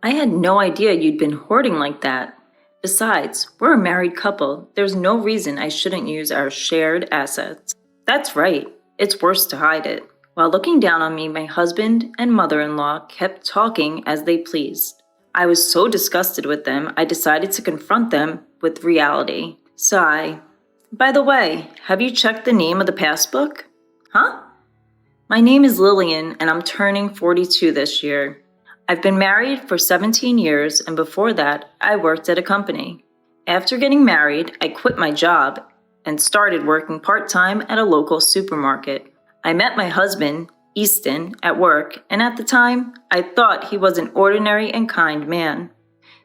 I had no idea you'd been hoarding like that. Besides, we're a married couple. There's no reason I shouldn't use our shared assets. That's right. It's worse to hide it. While looking down on me, my husband and mother-in-law kept talking as they pleased. I was so disgusted with them, I decided to confront them with reality. Sigh. By the way, have you checked the name of the passbook? Huh? My name is Lillian, and I'm turning 42 this year. I've been married for 17 years, and before that, I worked at a company. After getting married, I quit my job and started working part-time at a local supermarket. I met my husband, Easton, at work, and at the time, I thought he was an ordinary and kind man.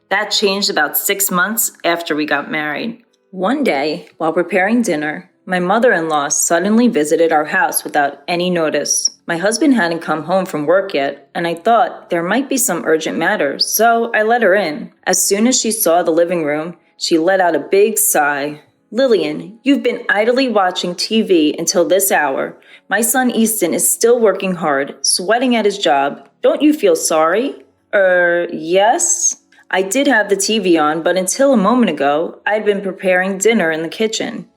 That changed about 6 months after we got married. One day, while preparing dinner, my mother-in-law suddenly visited our house without any notice. My husband hadn't come home from work yet, and I thought there might be some urgent matter, so I let her in. As soon as she saw the living room, she let out a big sigh. Lillian, you've been idly watching TV until this hour. My son Easton is still working hard, sweating at his job. Don't you feel sorry? Yes? I did have the TV on, but until a moment ago, I'd been preparing dinner in the kitchen.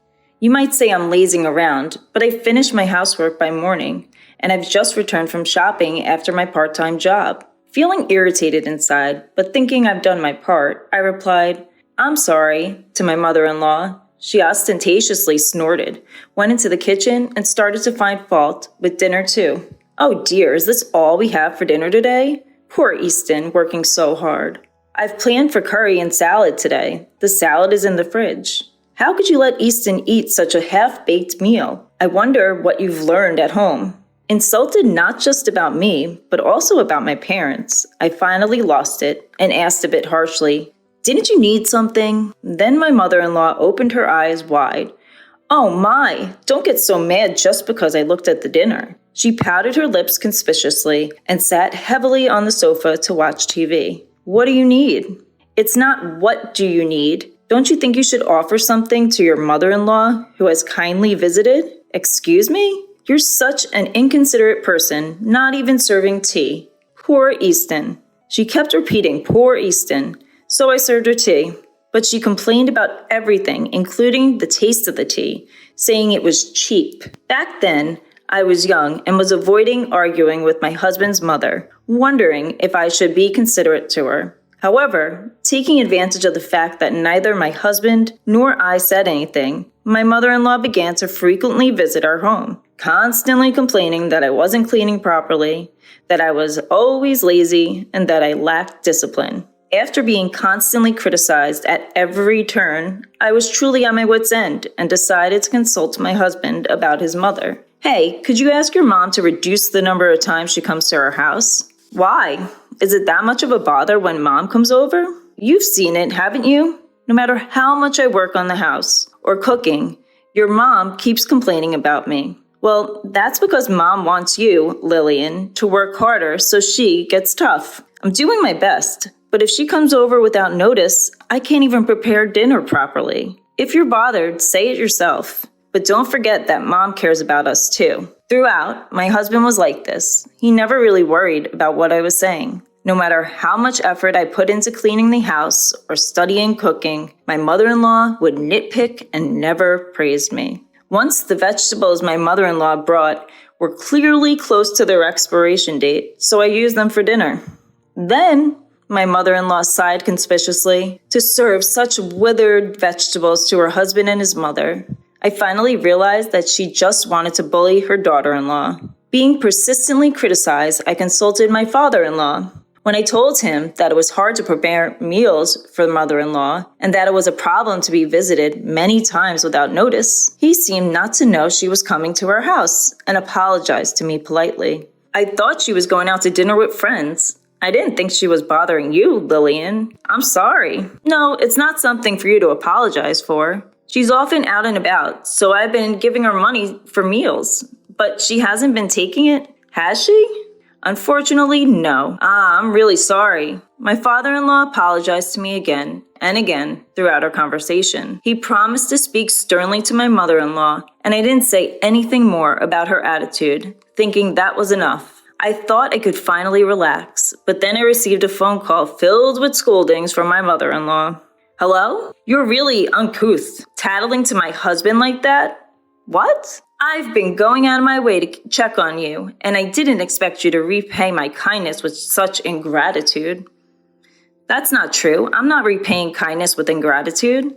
You might say I'm lazing around, but I finished my housework by morning, and I've just returned from shopping after my part-time job. Feeling irritated inside, but thinking I've done my part, I replied, I'm sorry, to my mother-in-law. She ostentatiously snorted, went into the kitchen, and started to find fault with dinner too. Oh dear, is this all we have for dinner today? Poor Easton, working so hard. I've planned for curry and salad today. The salad is in the fridge. How could you let Easton eat such a half-baked meal? I wonder what you've learned at home. Insulted not just about me, but also about my parents, I finally lost it and asked a bit harshly, Didn't you need something? Then my mother-in-law opened her eyes wide. Oh my, don't get so mad just because I looked at the dinner. She pouted her lips conspicuously and sat heavily on the sofa to watch TV. What do you need? It's not what do you need. Don't you think you should offer something to your mother-in-law who has kindly visited? Excuse me? You're such an inconsiderate person, not even serving tea. Poor Easton. She kept repeating, poor Easton. So I served her tea, but she complained about everything, including the taste of the tea, saying it was cheap. Back then, I was young and was avoiding arguing with my husband's mother, wondering if I should be considerate to her. However, taking advantage of the fact that neither my husband nor I said anything, my mother-in-law began to frequently visit our home, constantly complaining that I wasn't cleaning properly, that I was always lazy, and that I lacked discipline. After being constantly criticized at every turn, I was truly at my wit's end and decided to consult my husband about his mother. Hey, could you ask your mom to reduce the number of times she comes to our house? Why? Is it that much of a bother when mom comes over? You've seen it, haven't you? No matter how much I work on the house or cooking, your mom keeps complaining about me. Well, that's because mom wants you, Lillian, to work harder so she gets tough. I'm doing my best, but if she comes over without notice, I can't even prepare dinner properly. If you're bothered, say it yourself. But don't forget that mom cares about us too. Throughout, my husband was like this. He never really worried about what I was saying. No matter how much effort I put into cleaning the house or studying cooking, my mother-in-law would nitpick and never praised me. Once the vegetables my mother-in-law brought were clearly close to their expiration date, so I used them for dinner. Then, my mother-in-law sighed conspicuously to serve such withered vegetables to her husband and his mother. I finally realized that she just wanted to bully her daughter-in-law. Being persistently criticized, I consulted my father-in-law. When I told him that it was hard to prepare meals for the mother-in-law and that it was a problem to be visited many times without notice, he seemed not to know she was coming to our house and apologized to me politely. I thought she was going out to dinner with friends. I didn't think she was bothering you, Lillian. I'm sorry. No, it's not something for you to apologize for. She's often out and about, so I've been giving her money for meals. But she hasn't been taking it, has she? Unfortunately, no. I'm really sorry. My father-in-law apologized to me again and again throughout our conversation. He promised to speak sternly to my mother-in-law, and I didn't say anything more about her attitude, thinking that was enough. I thought I could finally relax, but then I received a phone call filled with scoldings from my mother-in-law. Hello? You're really uncouth, tattling to my husband like that? What? I've been going out of my way to check on you, and I didn't expect you to repay my kindness with such ingratitude. That's not true. I'm not repaying kindness with ingratitude.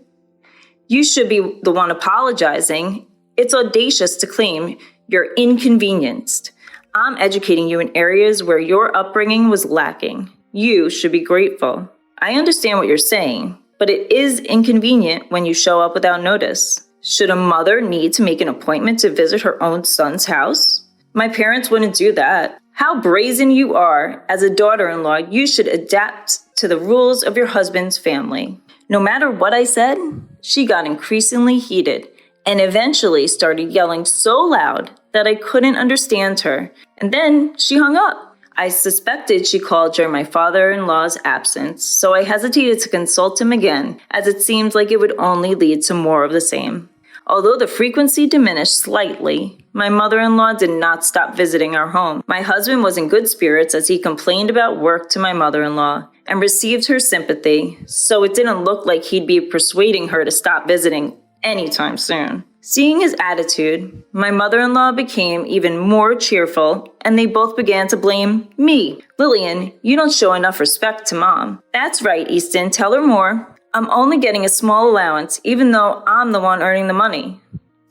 You should be the one apologizing. It's audacious to claim you're inconvenienced. I'm educating you in areas where your upbringing was lacking. You should be grateful. I understand what you're saying, but it is inconvenient when you show up without notice. Should a mother need to make an appointment to visit her own son's house? My parents wouldn't do that. How brazen you are. As a daughter-in-law, you should adapt to the rules of your husband's family. No matter what I said, she got increasingly heated and eventually started yelling so loud that I couldn't understand her, and then she hung up. I suspected she called during my father-in-law's absence, so I hesitated to consult him again, as it seemed like it would only lead to more of the same. Although the frequency diminished slightly, my mother-in-law did not stop visiting our home. My husband was in good spirits as he complained about work to my mother-in-law and received her sympathy, so it didn't look like he'd be persuading her to stop visiting anytime soon. Seeing his attitude, my mother-in-law became even more cheerful, and they both began to blame me. Lillian, you don't show enough respect to Mom. That's right, Easton, tell her more. I'm only getting a small allowance, even though I'm the one earning the money.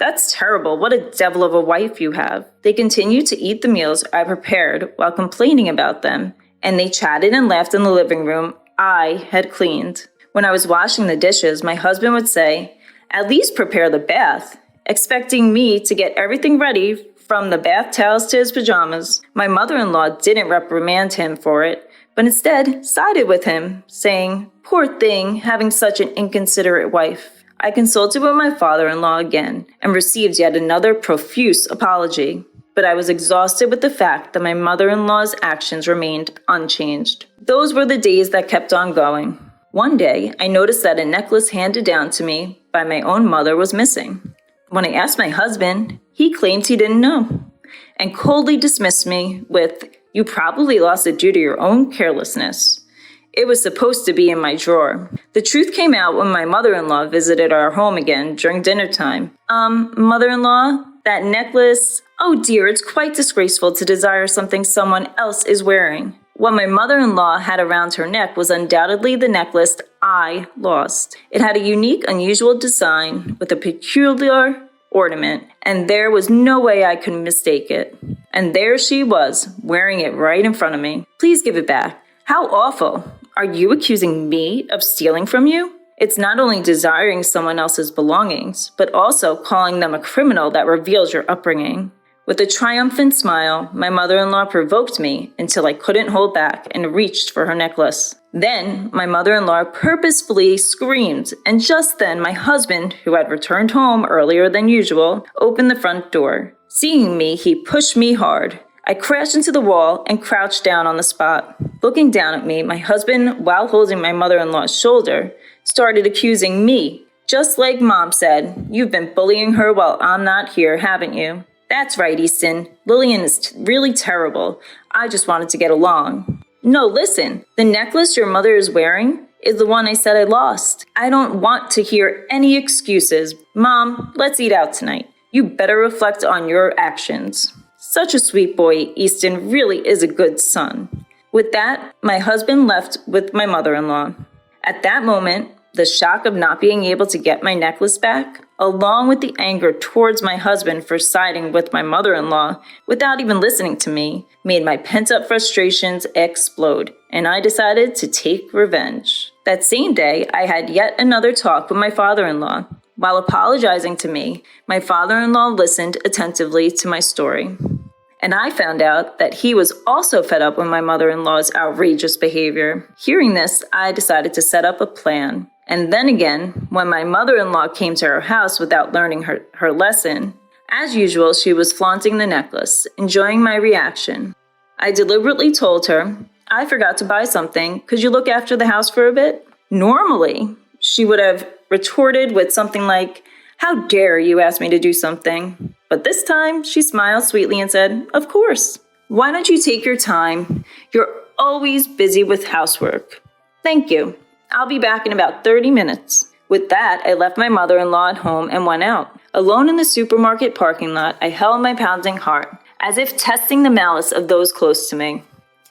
That's terrible. What a devil of a wife you have. They continued to eat the meals I prepared while complaining about them, and they chatted and laughed in the living room I had cleaned. When I was washing the dishes, my husband would say, "At least prepare the bath," expecting me to get everything ready from the bath towels to his pajamas. My mother-in-law didn't reprimand him for it, but instead sided with him, saying, "Poor thing, having such an inconsiderate wife." I consulted with my father-in-law again and received yet another profuse apology, but I was exhausted with the fact that my mother-in-law's actions remained unchanged. Those were the days that kept on going. One day, I noticed that a necklace handed down to me by my own mother was missing. When I asked my husband, he claimed he didn't know, and coldly dismissed me with, "You probably lost it due to your own carelessness. It was supposed to be in my drawer." The truth came out when my mother-in-law visited our home again during dinner time. Mother-in-law, that necklace, oh dear, it's quite disgraceful to desire something someone else is wearing. What my mother-in-law had around her neck was undoubtedly the necklace I lost. It had a unique, unusual design with a peculiar ornament, and there was no way I could mistake it. And there she was, wearing it right in front of me. Please give it back. How awful. Are you accusing me of stealing from you? It's not only desiring someone else's belongings, but also calling them a criminal that reveals your upbringing. With a triumphant smile, my mother-in-law provoked me until I couldn't hold back and reached for her necklace. Then, my mother-in-law purposefully screamed, and just then my husband, who had returned home earlier than usual, opened the front door. Seeing me, he pushed me hard. I crashed into the wall and crouched down on the spot. Looking down at me, my husband, while holding my mother-in-law's shoulder, started accusing me. Just like Mom said, "You've been bullying her while I'm not here, haven't you?" "That's right, Easton. Lillian is really terrible. I just wanted to get along." "No, listen. The necklace your mother is wearing is the one I said I lost. I don't want to hear any excuses. Mom, let's eat out tonight. You better reflect on your actions." Such a sweet boy. Easton really is a good son. With that, my husband left with my mother-in-law. At that moment, the shock of not being able to get my necklace back, along with the anger towards my husband for siding with my mother-in-law without even listening to me, made my pent-up frustrations explode, and I decided to take revenge. That same day, I had yet another talk with my father-in-law. While apologizing to me, my father-in-law listened attentively to my story. And I found out that he was also fed up with my mother-in-law's outrageous behavior. Hearing this, I decided to set up a plan. And then again, when my mother-in-law came to her house without learning her lesson, as usual, she was flaunting the necklace, enjoying my reaction. I deliberately told her, "I forgot to buy something. Could you look after the house for a bit?" Normally, she would have retorted with something like, "How dare you ask me to do something?" But this time, she smiled sweetly and said, "Of course." Why don't you take your time? You're always busy with housework. Thank you. I'll be back in about 30 minutes. With that, I left my mother-in-law at home and went out. Alone in the supermarket parking lot, I held my pounding heart, as if testing the malice of those close to me.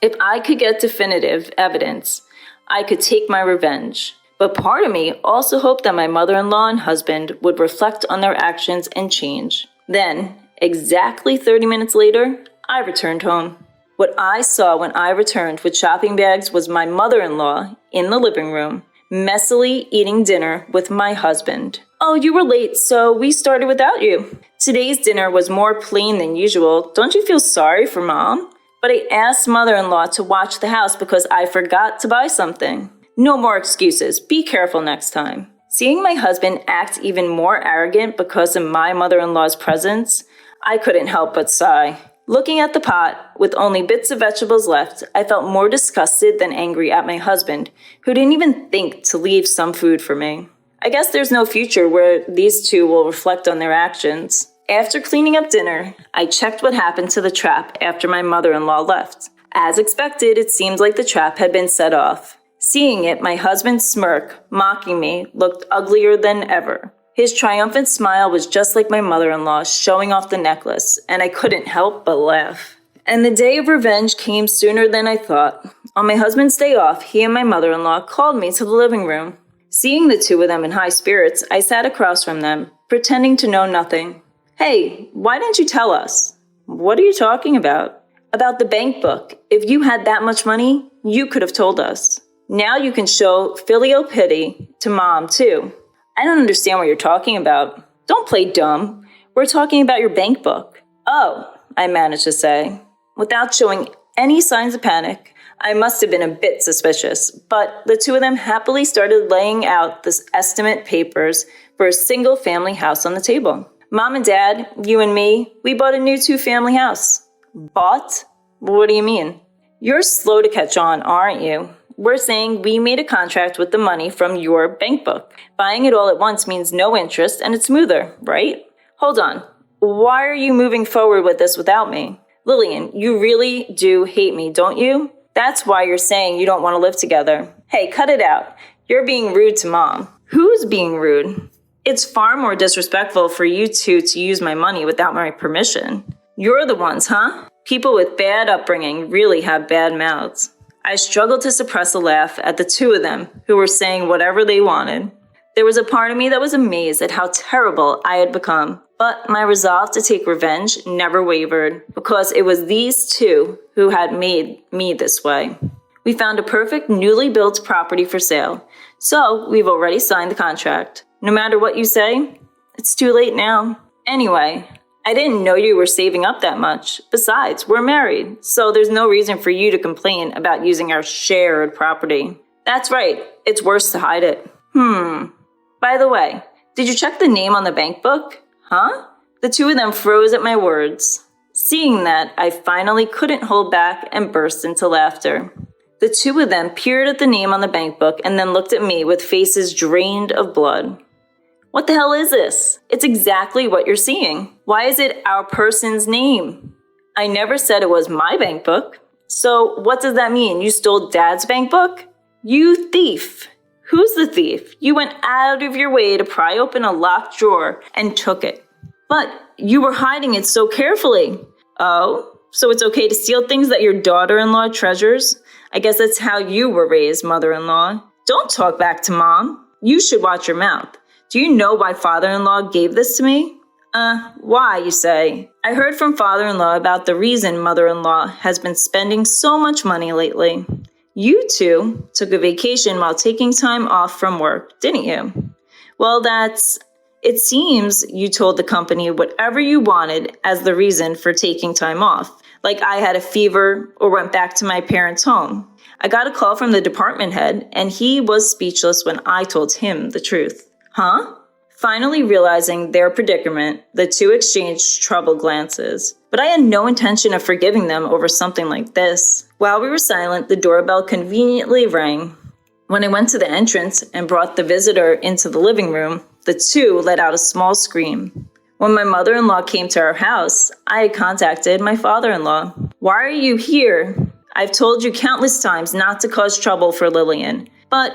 If I could get definitive evidence, I could take my revenge. But part of me also hoped that my mother-in-law and husband would reflect on their actions and change. Then, exactly 30 minutes later, I returned home. What I saw when I returned with shopping bags was my mother-in-law in the living room, messily eating dinner with my husband. Oh, you were late, so we started without you. Today's dinner was more plain than usual. Don't you feel sorry for Mom? But I asked mother-in-law to watch the house because I forgot to buy something. No more excuses. Be careful next time. Seeing my husband act even more arrogant because of my mother-in-law's presence, I couldn't help but sigh. Looking at the pot, with only bits of vegetables left, I felt more disgusted than angry at my husband, who didn't even think to leave some food for me. I guess there's no future where these two will reflect on their actions. After cleaning up dinner, I checked what happened to the trap after my mother-in-law left. As expected, it seemed like the trap had been set off. Seeing it, my husband's smirk, mocking me, looked uglier than ever. His triumphant smile was just like my mother-in-law showing off the necklace, and I couldn't help but laugh. And the day of revenge came sooner than I thought. On my husband's day off, he and my mother-in-law called me to the living room. Seeing the two of them in high spirits, I sat across from them, pretending to know nothing. Hey, why didn't you tell us? What are you talking about? About the bank book. If you had that much money, you could have told us. Now you can show filial pity to Mom, too. I don't understand what you're talking about. Don't play dumb. We're talking about your bank book. Oh, I managed to say. Without showing any signs of panic, I must have been a bit suspicious, but the two of them happily started laying out the estimate papers for a single family house on the table. Mom and Dad, you and me, we bought a new 2-family house. Bought? What do you mean? You're slow to catch on, aren't you? We're saying we made a contract with the money from your bank book. Buying it all at once means no interest and it's smoother, right? Hold on. Why are you moving forward with this without me? Lillian, you really do hate me, don't you? That's why you're saying you don't want to live together. Hey, cut it out. You're being rude to Mom. Who's being rude? It's far more disrespectful for you two to use my money without my permission. You're the ones, huh? People with bad upbringing really have bad mouths. I struggled to suppress a laugh at the two of them, who were saying whatever they wanted. There was a part of me that was amazed at how terrible I had become, but my resolve to take revenge never wavered, because it was these two who had made me this way. We found a perfect newly built property for sale, so we've already signed the contract. No matter what you say, it's too late now. Anyway, I didn't know you were saving up that much. Besides, we're married, so there's no reason for you to complain about using our shared property. That's right, it's worse to hide it. By the way, did you check the name on the bank book? Huh? The two of them froze at my words. Seeing that, I finally couldn't hold back and burst into laughter. The two of them peered at the name on the bank book and then looked at me with faces drained of blood. What the hell is this? It's exactly what you're seeing. Why is it our person's name? I never said it was my bank book. So what does that mean? You stole Dad's bank book? You thief. Who's the thief? You went out of your way to pry open a locked drawer and took it. But you were hiding it so carefully. Oh, so it's okay to steal things that your daughter-in-law treasures? I guess that's how you were raised, mother-in-law. Don't talk back to Mom. You should watch your mouth. Do you know why father-in-law gave this to me? Why, you say? I heard from father-in-law about the reason mother-in-law has been spending so much money lately. You two took a vacation while taking time off from work, didn't you? Well, it seems you told the company whatever you wanted as the reason for taking time off, like I had a fever or went back to my parents' home. I got a call from the department head, and he was speechless when I told him the truth. Huh? Finally realizing their predicament, the two exchanged troubled glances. But I had no intention of forgiving them over something like this. While we were silent, the doorbell conveniently rang. When I went to the entrance and brought the visitor into the living room, the two let out a small scream. When my mother-in-law came to our house, I had contacted my father-in-law. Why are you here? I've told you countless times not to cause trouble for Lillian. But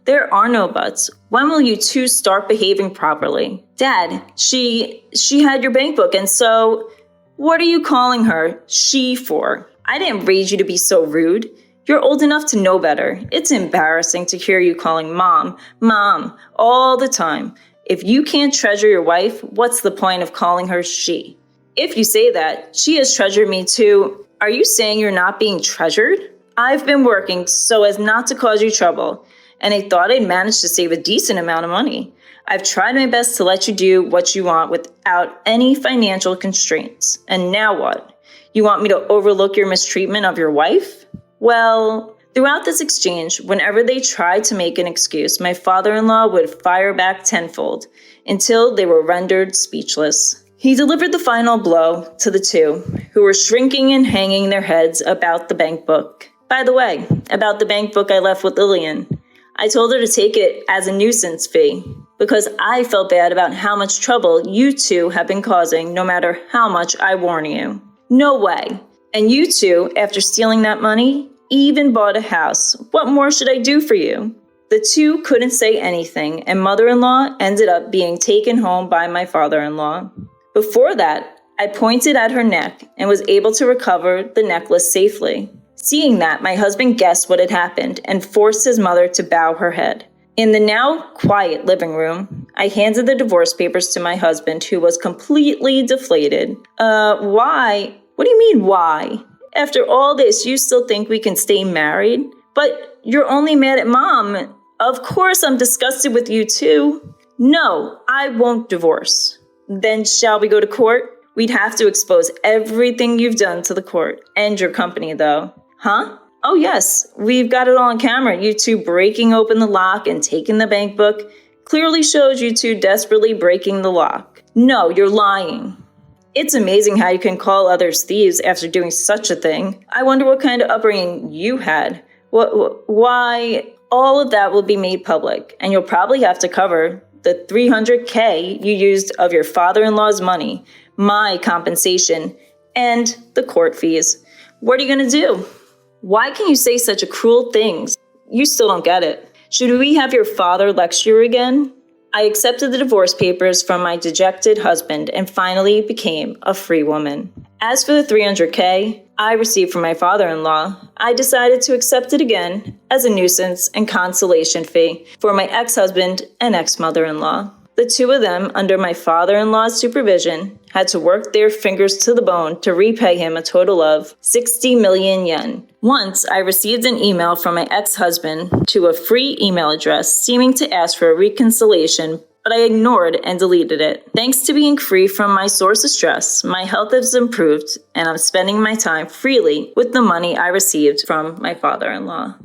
there are no buts. When will you two start behaving properly? Dad, she had your bank book, and so what are you calling her she for? I didn't raise you to be so rude. You're old enough to know better. It's embarrassing to hear you calling mom, all the time. If you can't treasure your wife, what's the point of calling her she? If you say that, she has treasured me too. Are you saying you're not being treasured? I've been working so as not to cause you trouble, and I thought I'd managed to save a decent amount of money. I've tried my best to let you do what you want without any financial constraints. And now what? You want me to overlook your mistreatment of your wife? Well, throughout this exchange, whenever they tried to make an excuse, my father-in-law would fire back tenfold until they were rendered speechless. He delivered the final blow to the two, who were shrinking and hanging their heads about the bank book. By the way, about the bank book I left with Lillian, I told her to take it as a nuisance fee because I felt bad about how much trouble you two have been causing no matter how much I warn you. No way. And you two, after stealing that money, even bought a house. What more should I do for you? The two couldn't say anything, and mother-in-law ended up being taken home by my father-in-law. Before that, I pointed at her neck and was able to recover the necklace safely. Seeing that, my husband guessed what had happened and forced his mother to bow her head. In the now quiet living room, I handed the divorce papers to my husband, who was completely deflated. Why? What do you mean, why? After all this, you still think we can stay married? But you're only mad at Mom. Of course I'm disgusted with you too. No, I won't divorce. Then shall we go to court? We'd have to expose everything you've done to the court. And your company, though. Huh? Oh yes, we've got it all on camera. You two breaking open the lock and taking the bank book clearly shows you two desperately breaking the lock. No, you're lying. It's amazing how you can call others thieves after doing such a thing. I wonder what kind of upbringing you had. Why? All of that will be made public, and you'll probably have to cover the $300K you used of your father-in-law's money, my compensation, and the court fees. What are you going to do? Why can you say such cruel things? You still don't get it. Should we have your father lecture you again? I accepted the divorce papers from my dejected husband and finally became a free woman. As for the $300K I received from my father-in-law, I decided to accept it again as a nuisance and consolation fee for my ex-husband and ex-mother-in-law. The two of them, under my father-in-law's supervision, had to work their fingers to the bone to repay him a total of 60 million yen. Once, I received an email from my ex-husband to a free email address seeming to ask for a reconciliation, but I ignored and deleted it. Thanks to being free from my source of stress, my health has improved, and I'm spending my time freely with the money I received from my father-in-law.